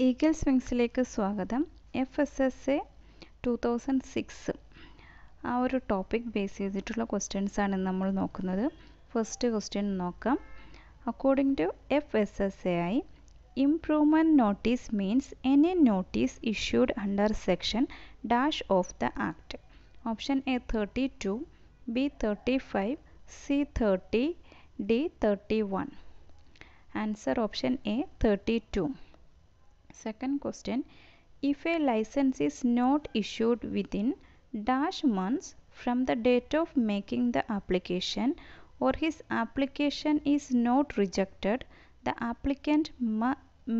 Eagle സ്വിങ്സിലേക്ക് സ്വാഗതം. FSSA 2006 ആ ഒരു ടോപ്പിക് ബേസ് ചെയ്തിട്ടുള്ള ക്വസ്റ്റ്യൻസാണ് നമ്മൾ നോക്കുന്നത്. ഫസ്റ്റ് ക്വസ്റ്റ്യൻ നോക്കാം. According to FSSAI, improvement notice means any notice issued under section dash of the act. Option A 32, B 35, C 30, D 31. Answer option A 32. Second question, if a license is not issued within dash months from the date of making the application or his application is not rejected, the applicant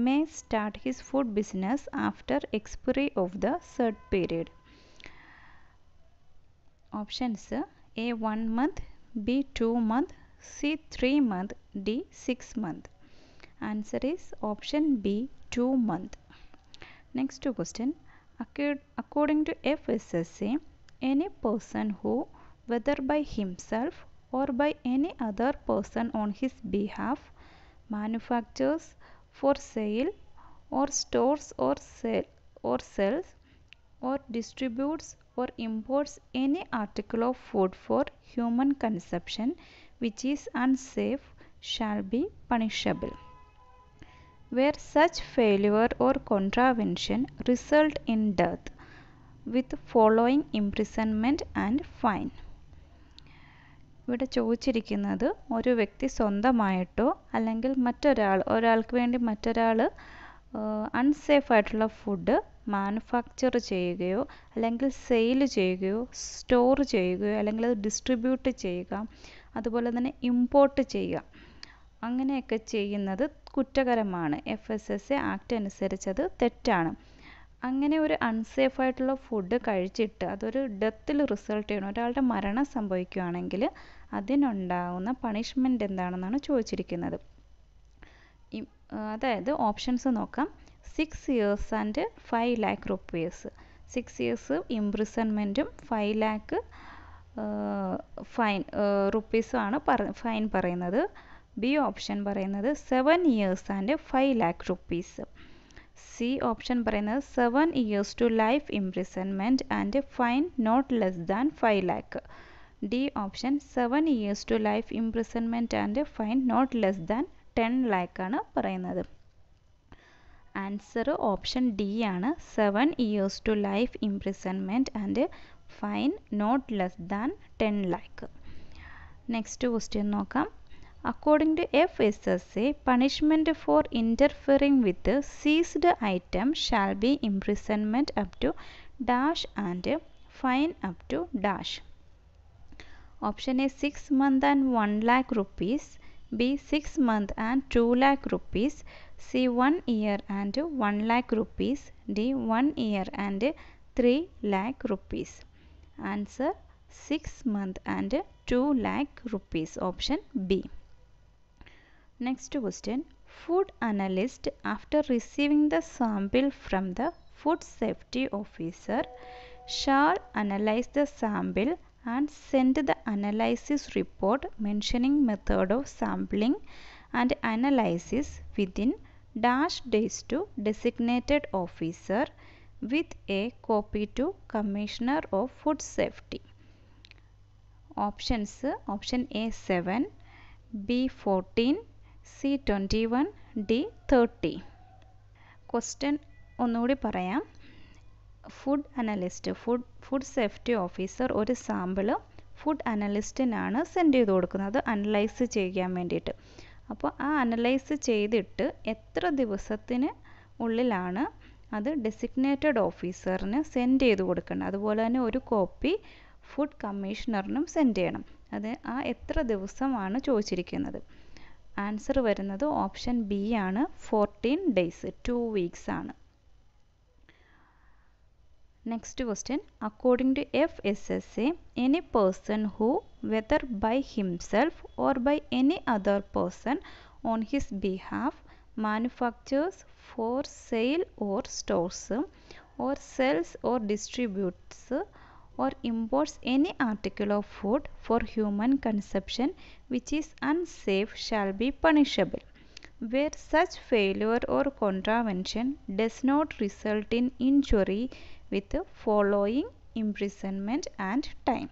may start his food business after expiry of the said period. Options A 1 month, B 2 month, C 3 month, D 6 month. Answer is option B 2 month. Next question, according to FSSA, any person who, whether by himself or by any other person on his behalf, manufactures for sale or stores or sells or distributes or imports any article of food for human consumption which is unsafe shall be punishable, where such failure or contravention result in death, with following imprisonment and fine. ഇവിടെ ചോദിച്ചിരിക്കുന്നത് ഒരു വ്യക്തി സ്വന്തമായിട്ടോ അല്ലെങ്കിൽ ഒരാൾക്ക് വേണ്ടി മറ്റൊരാൾ unsafe ആയിട്ടുള്ള food manufacture ചെയ്യുകയോ അല്ലെങ്കിൽ സെയിൽ ചെയ്യുകയോ സ്റ്റോർ ചെയ്യുകയോ അല്ലെങ്കിൽ അത് ഡിസ്ട്രിബ്യൂട്ട് ചെയ്യുക, അതുപോലെ തന്നെ ഇമ്പോർട്ട് ചെയ്യുക, അങ്ങനെയൊക്കെ ചെയ്യുന്നത് കുറ്റകരമാണ്. FSSA ആക്ട് അനുസരിച്ച് അത് തെറ്റാണ്. അങ്ങനെ ഒരു അൺസേഫ് ആയിട്ടുള്ള ഫുഡ് കഴിച്ചിട്ട് അതൊരു ഡെത്തിൽ റിസൾട്ട് ചെയ്യണം, ഒരാളുടെ മരണം സംഭവിക്കുകയാണെങ്കിൽ അതിനുണ്ടാകുന്ന പണിഷ്മെൻ്റ് എന്താണെന്നാണ് ചോദിച്ചിരിക്കുന്നത്. അതായത് ഓപ്ഷൻസ് നോക്കാം. 6 years and 5 lakh rupees. 6 years ഇംപ്രിസൺമെൻറ്റും 5 lakh റുപ്പീസുമാണ് ഫൈൻ പറയുന്നത്. ബി ഓപ്ഷൻ പറയുന്നത് 7 years and 5 lakh rupees. C option പറയുന്നത് 7 years to life imprisonment and fine not less than 5 lakh. D option 7 years to life imprisonment and fine not less than 10 lakh ആണ് പറയുന്നത്. Answer option D ആണ്, 7 years to life imprisonment and fine not less than 10 lakh. Next question നോക്കാം. According to FSSA, punishment for interfering with the seized item shall be imprisonment up to dash and fine up to dash. Option A 6 months and 1 lakh rupees, B 6 months and 2 lakh rupees, C 1 year and 1 lakh rupees, D 1 year and 3 lakh rupees. Answer 6 months and 2 lakh rupees. Option B. Next question, food analyst after receiving the sample from the food safety officer shall analyze the sample and send the analysis report mentioning method of sampling and analysis within dash days to designated officer with a copy to Commissioner of Food Safety. Options, option A 7, B 14, C 21, D 30. Question ഒന്നുകൂടി പറയാം. Food safety officer ഒരു sample food അനലിസ്റ്റിനാണ് send ചെയ്ത് കൊടുക്കുന്നത്, analyse ചെയ്യാൻ വേണ്ടിയിട്ട്. അപ്പോൾ ആ analyse ചെയ്തിട്ട് എത്ര ദിവസത്തിന് ഉള്ളിലാണ് അത് ഡെസിഗ്നേറ്റഡ് ഓഫീസറിന് സെൻഡ് ചെയ്ത് കൊടുക്കേണ്ടത്, അതുപോലെ തന്നെ ഒരു കോപ്പി ഫുഡ് കമ്മീഷണറിനും സെൻഡ് ചെയ്യണം. അത് ആ എത്ര ദിവസമാണ് ചോദിച്ചിരിക്കുന്നത്. ആൻസർ വരുന്നത് ഓപ്ഷൻ ബി ആണ്, 14 days, 2 weeks ആണ്. Next question, according to FSSA, any person who, whether by himself or by any other person on his behalf, manufactures for sale or stores or sells or distributes or imports any article of food for human consumption which is unsafe shall be punishable. where such failure or contravention does not result in injury with following imprisonment and time.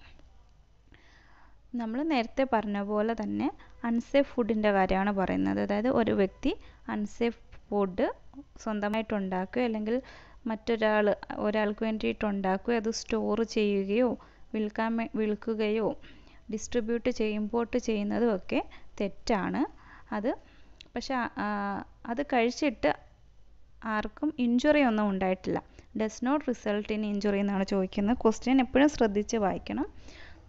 നമ്മൾ നേരത്തെ പറഞ്ഞ പോലെ തന്നെ unsafe ഫുഡിൻ്റെ കാര്യമാണ് പറയുന്നത്. അതായത് ഒരു വ്യക്തി അൺസേഫ് ഫുഡ് സ്വന്തമായിട്ട് ഉണ്ടാക്കുകയോ അല്ലെങ്കിൽ ഒരാൾക്ക് വേണ്ടിയിട്ട് ഉണ്ടാക്കുകയോ അത് സ്റ്റോർ ചെയ്യുകയോ വിൽക്കുകയോ ഡിസ്ട്രിബ്യൂട്ട് ഇമ്പോർട്ട് ചെയ്യുന്നതും ഒക്കെ തെറ്റാണ്. പക്ഷെ അത് കഴിച്ചിട്ട് ആർക്കും ഇഞ്ചുറി ഒന്നും ഉണ്ടായിട്ടില്ല. Does not result in injury എന്നാണ് ചോദിക്കുന്നത്. ക്വസ്റ്റ്യൻ എപ്പോഴും ശ്രദ്ധിച്ച് വായിക്കണം.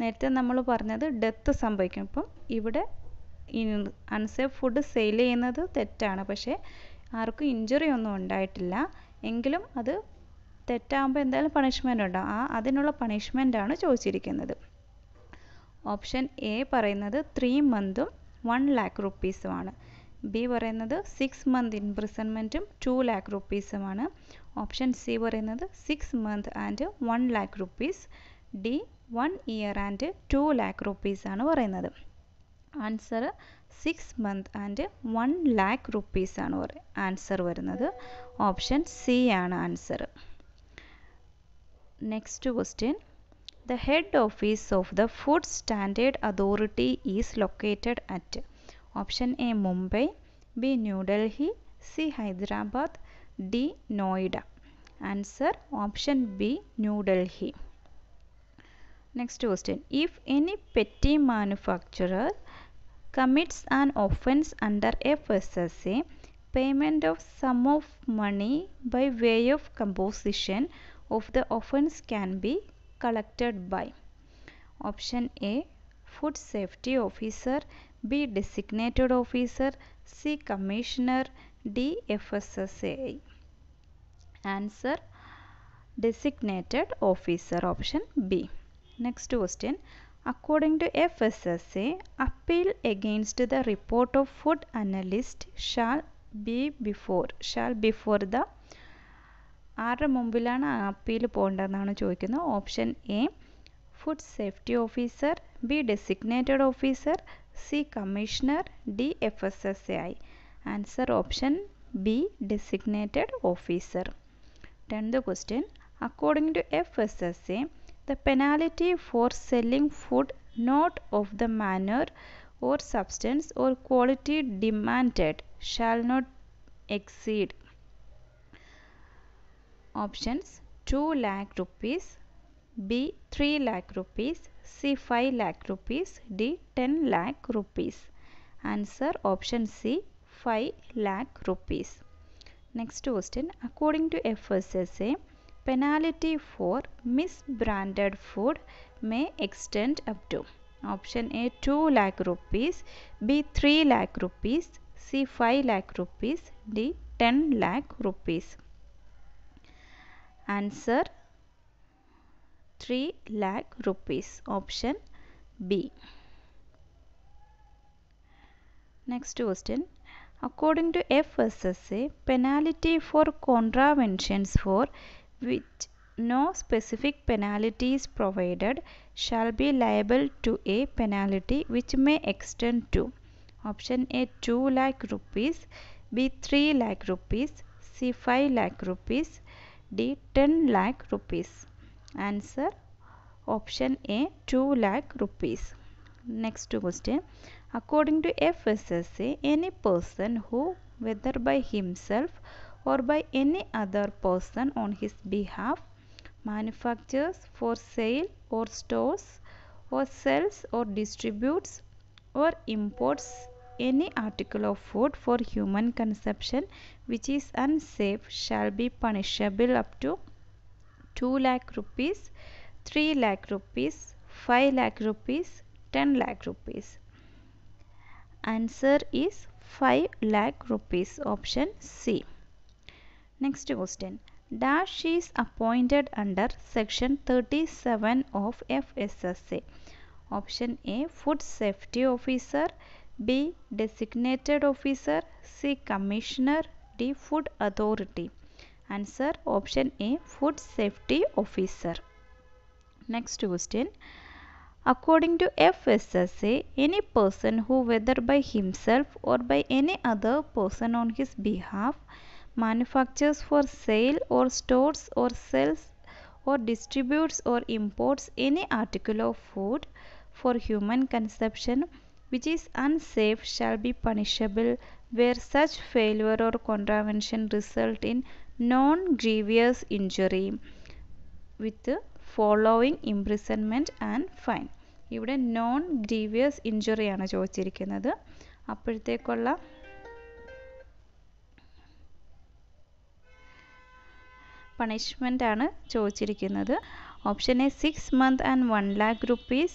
നേരത്തെ നമ്മൾ പറഞ്ഞത് ഡെത്ത് സംഭവിക്കും. ഇപ്പം ഇവിടെ അൺസേഫ് ഫുഡ് സെയിൽ ചെയ്യുന്നത് തെറ്റാണ്, പക്ഷേ ആർക്കും ഇഞ്ചുറി ഒന്നും ഉണ്ടായിട്ടില്ല. എങ്കിലും അത് തെറ്റാകുമ്പോൾ എന്തായാലും പണിഷ്മെൻ്റ് ഉണ്ടാകും. അതിനുള്ള പണിഷ്മെൻ്റാണ് ചോദിച്ചിരിക്കുന്നത്. ഓപ്ഷൻ എ പറയുന്നത് 3 months 1 lakh rupees-ഉമാണ്. ബി പറയുന്നത് 6 months ഇംപ്രിസൺമെൻറ്റും 2 lakh rupees-ഉമാണ്. ഓപ്ഷൻ സി പറയുന്നത് 6 months and 1 lakh rupees. D 1 year and 2 lakh rupees ആണ് പറയുന്നത്. Answer 6 months and 1 lakh rupees ആണ് ആൻസർ വരുന്നത്. ഓപ്ഷൻ സി ആണ് answer. Next question. The head office of the Food Standard Authority is located at option A Mumbai, B New Delhi, C Hyderabad, D Noida. Answer option B New Delhi. Next question. If any petty manufacturer commits an offence under FSSA, payment of sum of money by way of composition of the offence can be collected by option A Food Safety Officer, B Designated Officer, C Commissioner, D FSSAI. Answer Designated Officer, option B. Next question. According to FSSA, appeal against the report of food analyst shall before the ആരുടെ മുമ്പിലാണ് appeal പോകേണ്ടതെന്നാണ് ചോദിക്കുന്നത്. Option A food safety officer, B designated officer, C commissioner, D FSSAI. Answer option B designated officer. 10th question. According to FSSA, the penalty for selling food not of the manner or substance or quality demanded shall not exceed options 2 lakh rupees, B 3 lakh rupees, C 5 lakh rupees, D 10 lakh rupees. Answer option C 5 lakh rupees. Next question. According to FSSA, penalty for misbranded food may extend up to option A 2 lakh rupees, B 3 lakh rupees, C 5 lakh rupees, D 10 lakh rupees. Answer 3 lakh rupees, option B. Next question. According to FSSA, penalty for contraventions for which no specific penalty is provided shall be liable to a penalty which may extend to option A 2 lakh rupees, B 3 lakh rupees, C 5 lakh rupees, D 10 lakh rupees. Answer option A 2 lakh rupees. Next question. According to FSSA, any person who, whether by himself or by any other person on his behalf, manufactures for sale or stores or sells or distributes or imports any article of food for human consumption which is unsafe shall be punishable up to 2 lakh rupees, 3 lakh rupees, 5 lakh rupees, 10 lakh rupees. Answer is 5 lakh rupees, option C. Next question. Dash is appointed under section 37 of FSSA. Option A Food Safety Officer, B Designated Officer, C Commissioner, D Food Authority. Answer option A Food Safety Officer. Next question. According to FSSA, any person who, whether by himself or by any other person on his behalf, manufactures for sale or stores or sells or distributes or imports any article of food for human consumption which is unsafe shall be punishable where such failure or contravention result in non-grievous injury with following imprisonment and fine. ഇവിടെ non grievous injury ആണ് ചോദിച്ചിരിക്കുന്നത്. അപ്പോഴത്തേക്കുള്ള punishment ആണ് ചോദിച്ചിരിക്കുന്നത്. Option A 6 months and 1 lakh rupees,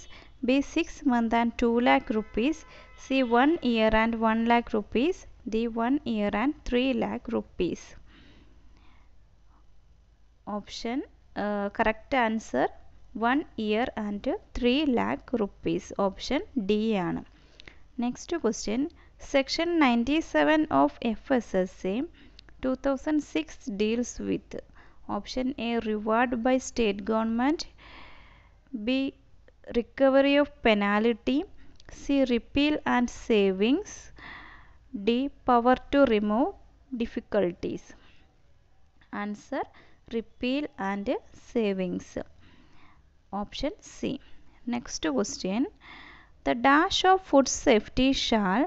B 6 months and 2 lakh rupees, C 1 year and 1 lakh rupees, D 1 year and 3 lakh rupees. Option correct answer 1 year and 3 lakh rupees. Option D ആണ്. Next question, section 97 of FSSA 2006 deals with option A reward by state government, B recovery of penalty, C repeal and savings, D power to remove difficulties. Answer repeal and savings. Option C. Next question. The dash of food safety shall,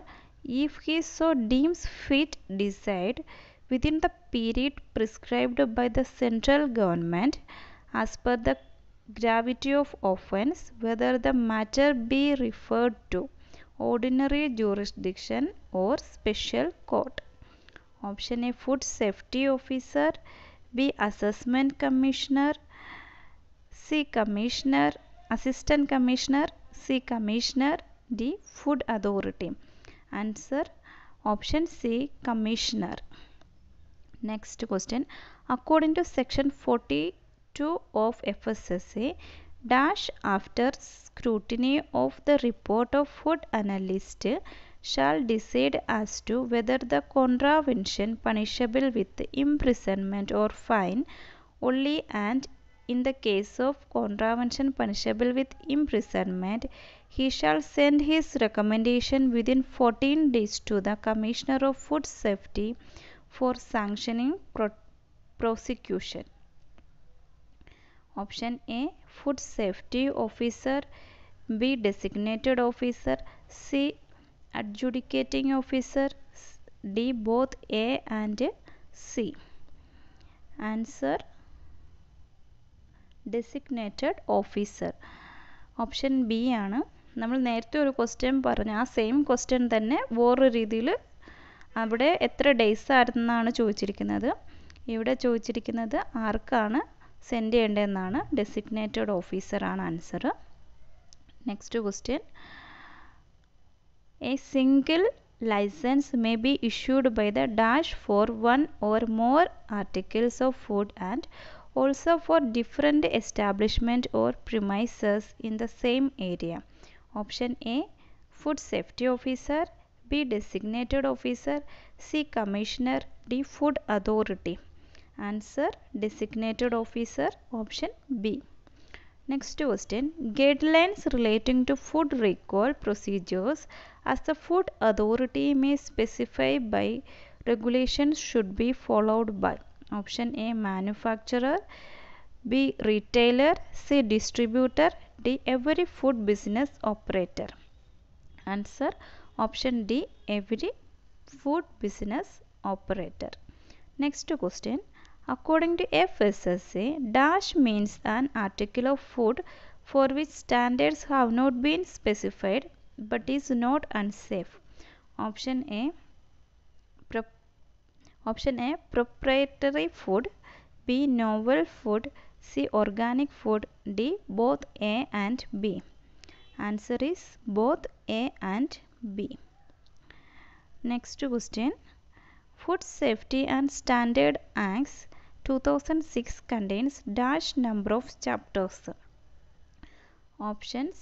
if he so deems fit, decide within the period prescribed by the central government as per the gravity of offence whether the matter be referred to ordinary jurisdiction or special court. Option A Food Safety Officer, B Assessment Commissioner, C Commissioner, Assistant Commissioner, C Commissioner, D Food Authority. Answer option C Commissioner. Next question. According to section 42 of FSSA, dash after scrutiny of the report of food analyst shall decide as to whether the contravention punishable with imprisonment or fine only, and in the case of contravention punishable with imprisonment, he shall send his recommendation within 14 days to the Commissioner of Food Safety for sanctioning prosecution. Option A Food Safety Officer, B Designated Officer, C Adjudicating Officer, D both A and C. Answer designated officer. Option B ആണ്. നമ്മൾ നേരത്തെ ഒരു question പറഞ്ഞു, ആ same question തന്നെ വേറൊരു രീതിയിൽ അവിടെ എത്ര ഡേയ്സ് ആയിരുന്നാണ് ചോദിച്ചിരിക്കുന്നത്. ഇവിടെ ചോദിച്ചിരിക്കുന്നത് ആർക്കാണ് സെൻഡ് ചെയ്യേണ്ടതെന്നാണ്. ഡെസിഗ്നേറ്റഡ് ഓഫീസറാണ് answer. Next question, A single license may be issued by the dash for one or more articles of food and also for different establishment or premises in the same area. Option A Food Safety Officer, B Designated Officer, C Commissioner, D Food Authority. Answer Designated Officer. Option B. Next question, guidelines relating to food recall procedures as the food authority may specify by regulations should be followed by. Option A manufacturer, B retailer, C distributor, D every food business operator. Answer option D every food business operator. Next question, according to FSSA, dash means an article of food for which standards have not been specified but is not unsafe. Option A proprietary food, B novel food, C organic food, D both A and B. Answer is both A and B. Next question, Food Safety and Standard Acts 2006 contains dash number of chapters. Options,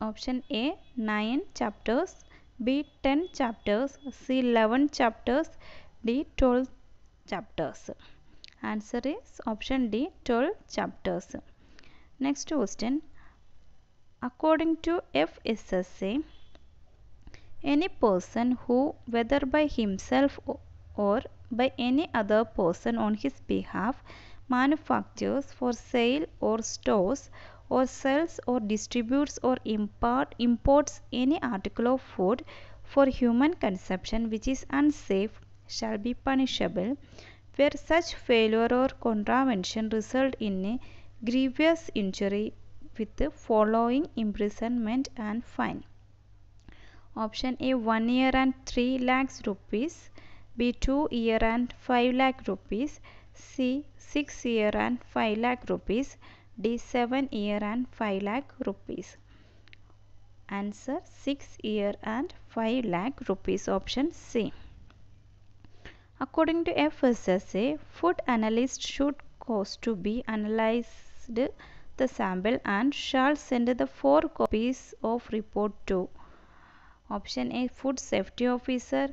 option A 9 chapters, B 10 chapters, C 11 chapters, D 12 chapters. Answer is option D 12 chapters. Next question, According to FSSA, any person who, whether by himself or by any other person on his behalf, manufactures for sale or stores or sells or distributes or imports any article of food for human consumption which is unsafe shall be punishable, where such failure or contravention result in a grievous injury with the following imprisonment and fine. Option A 1 year and 3 lakhs rupees, B 2 year and 5 lakh rupees, C 6 year and 5 lakh rupees, D 7 year and 5 lakh rupees. Answer 6 year and 5 lakh rupees, option C. According to FSSA, food analyst should cause to be analyzed the sample and shall send the 4 copies of report to option A food safety officer,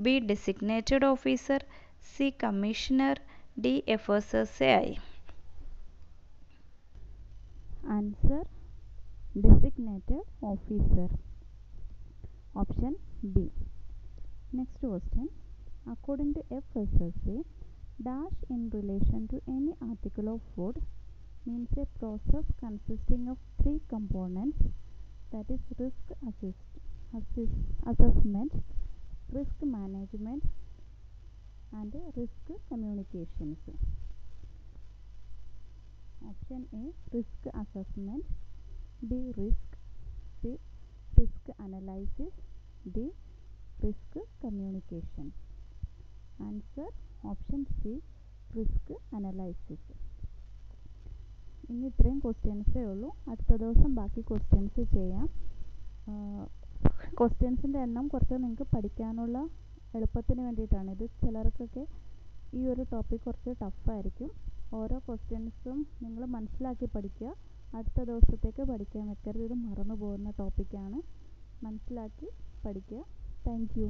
B designated officer, C commissioner, D FSSAI. Answer designated officer, option B. Next question. According to FSSA, dash in relation to any article of food means a process consisting of 3 components, that is risk assessment, risk management and risk communications. Option A risk assessment, B risk, C risk analysis, D risk communication. Answer option C risk analysis. ഇനി ഇത്രയും ക്വസ്റ്റ്യൻസേ ഉള്ളൂ. അടുത്ത ദിവസം ബാക്കി questions ചെയ്യാം. ക്വസ്റ്റ്യൻസിൻ്റെ എണ്ണം കുറച്ച് നിങ്ങൾക്ക് പഠിക്കാനുള്ള എളുപ്പത്തിന് വേണ്ടിയിട്ടാണ്. ഇത് ചിലർക്കൊക്കെ ഈ ഒരു ടോപ്പിക് കുറച്ച് ടഫായിരിക്കും. ഓരോ ക്വസ്റ്റ്യൻസും നിങ്ങൾ മനസ്സിലാക്കി പഠിക്കുക. അടുത്ത ദിവസത്തേക്ക് പഠിക്കാൻ വെക്കരുത്. ഇത് മറന്നു പോകുന്ന ടോപ്പിക്കാണ്. മനസ്സിലാക്കി പഠിക്കുക. Thank you.